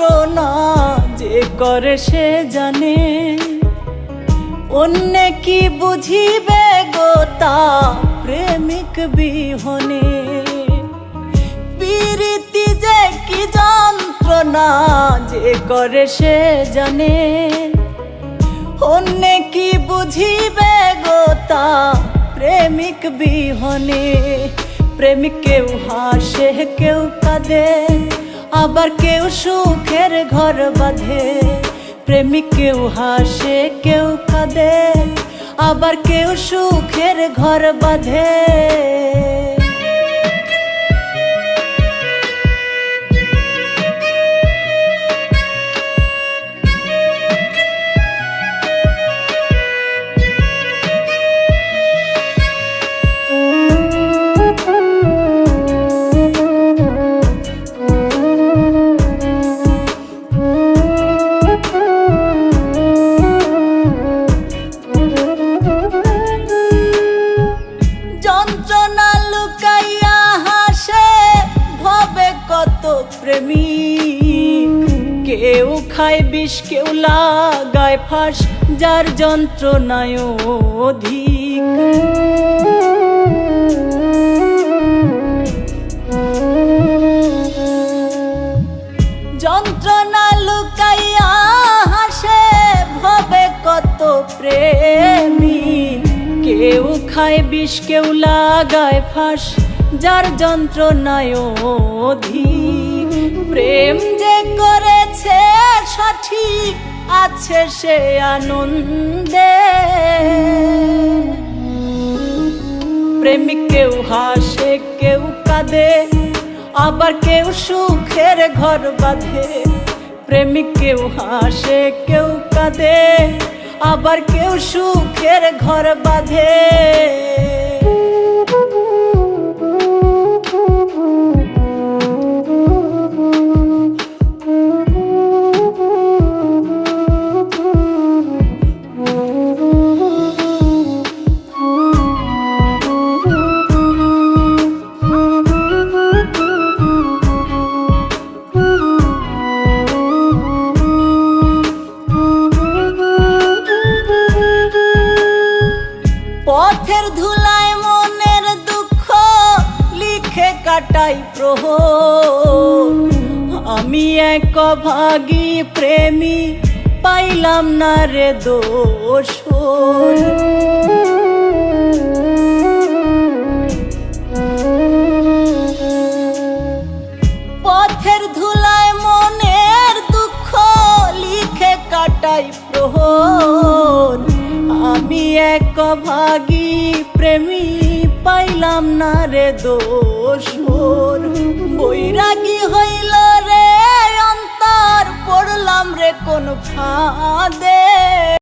যন্ত্রণা যে করে সে জানে, অন্য কি বুঝিবে গো তা প্রেমিক বিহনে। প্রীতি যে কি যন্ত্রণা যে করে সে জানে, অন্য কি বুঝিবে গো তা প্রেমিক বিহনে। প্রেমিক কেউ হাসে কেউ কাঁদে, আবার কেউ সুখের ঘর বাঁধে। প্রেমিক কেউ হাসে কেউ কাঁদে, আবার কেউ সুখের ঘর বাঁধে। যন্ত্রণা লুকাইয়া হাসে ভবে কত প্রেমিক, কেউ খায় বিষ কেউ লাগায় ফাঁস, যার যন্ত্রণায় অধিক। যন্ত্রণা লুকাইয়া হাসে ভবে কত প্রেমিক, কেউ খায় বিষ কেউ লাগায় ফাঁস, যার যন্ত্রণায় অধিক। প্রেম যে করেছে সঠিক আছে সে আনন্দে, প্রেমিক কেউ হাসে কেউ কাঁদে, আবার কেউ সুখের ঘর বাঁধে। প্রেমিক কেউ হাসে কেউ কাঁদে, আবার কেউ সুখের ঘর বাঁধে। পথের ধুলায় মনের দুঃখ লিখে কাটাই প্রহর, আমি এক অভাগী প্রেমী পাইলাম না রে দোষর। পথের ধুলায় মনের দুঃখ লিখে কাটাই প্রহর, আমি এক অভাগী প্রেমী পাইলাম না রে দোষর। বৈরাগী হইল রে অন্তর, পড়লাম রে কোন ফাঁদে।